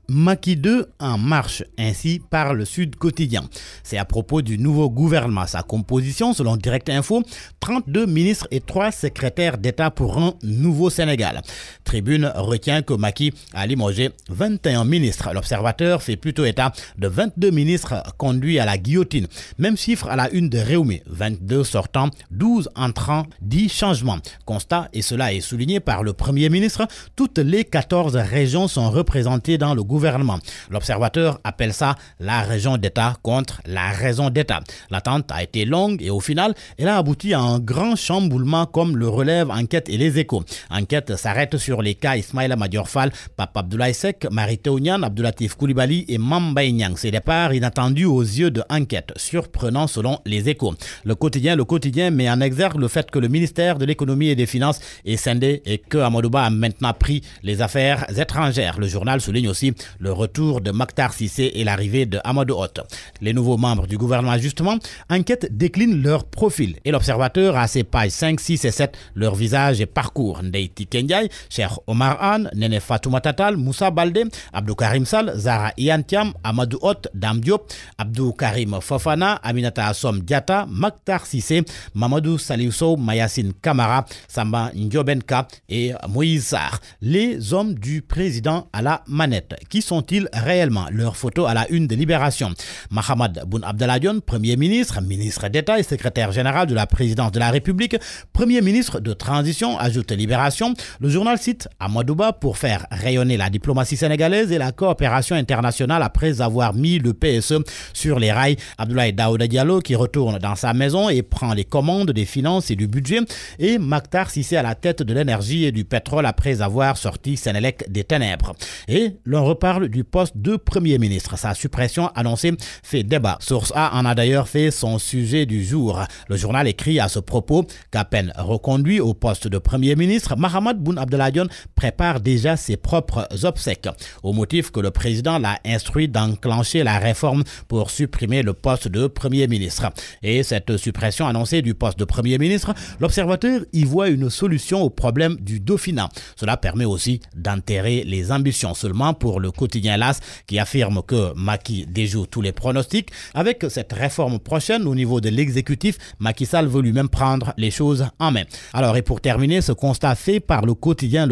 Macky 2 en marche, ainsi par le Sud Quotidien. C'est à propos du nouveau gouvernement. Sa composition, selon Direct Info, 32 ministres et 3 secrétaires d'État pour un nouveau Sénégal. Tribune retient que Macky a limogé 21 ministres. L'Observateur fait plutôt état de 22 ministres conduits à la guillotine. Même chiffre à la une de Réumi, 22 sortants, 12 entrants, 10 changements. Constat, et cela est souligné par le Premier ministre, toutes les 14 régions sont représentées dans le gouvernement. L'Observateur appelle ça la région d'État contre la raison d'État. L'attente a été longue et au final, elle a abouti à un grand chamboulement comme le relève Enquête et les Échos. Enquête s'arrête sur les cas Ismaïla Madior Fall, Pape Abdoulaye Seck, Mary Teuw Niane, Abdoulatif Coulibaly et Mame Mbaye Niang. Ces départs inattendus aux yeux de Enquête, surprenant selon les Échos. Le quotidien met en exergue le fait que le ministère de l'économie et des finances est scindé et que Amadou Ba a maintenant pris les affaires étrangères. Le journal souligne aussi le retour de Mactar Cissé et l'arrivée de Amadou Hott. Les nouveaux membres du gouvernement, justement, Enquête décline leur profil et l'Observateur a à ses pages 5, 6 et 7 leur visage et parcours. Ndeyti Kendiaye, Cheikh Omar Anne, Nene Fatoumata Tall, Moussa Baldé, Abdou Karim Sall, Zahra Iyane Thiam, Amadou Hott, Dame Diop, Abdou Karim Fofana, Aminata Assom Diatta, Mactar Cissé, Mamadou Salif Sow, Mayacine Camara, Samba Ndiobenka et Moïse Sarr. Les hommes du président à la manette. Qui sont-ils réellement? Leur photo à la une de Libération. Mahammed Boun Abdallah Dionne, Premier ministre, ministre d'État et secrétaire général de la présidence de la République, Premier ministre de transition, ajoute Libération. Le journal cite Amadou Ba pour faire rayonner la diplomatie sénégalaise et la coopération internationale après avoir mis le PSE sur les rails. Abdoulaye Daouda Diallo qui retourne dans sa maison et prend les commandes des finances et du budget. Et Mactar Cissé à la tête de l'énergie et du pétrole après avoir sorti Sénélec des ténèbres. Et l'on reparle du poste de Premier ministre. Sa suppression annoncée fait débat. Source A en a d'ailleurs fait son sujet du jour. Le journal écrit à ce propos qu'à peine reconduit au poste de Premier ministre, Mahammed Boun Abdallah Dionne prépare déjà ses propres obsèques, au motif que le président l'a instruit d'enclencher la réforme pour supprimer le poste de Premier ministre. Et cette suppression annoncée du poste de Premier ministre, l'Observateur y voit une solution au problème du Dauphinat. Cela permet aussi d'enterrer les ambitions. Seulement pour le quotidien LAS qui affirme que Macky déjoue tous les pronostics. Avec cette réforme prochaine au niveau de l'exécutif, Macky Sall veut lui-même prendre les choses en main. Alors et pour terminer, ce constat fait par le quotidien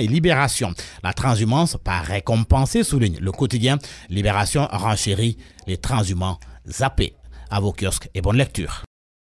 et Libération. La transhumance pas récompensée, souligne le quotidien. Libération renchérit les transhumants zappés. À vos kiosques et bonne lecture.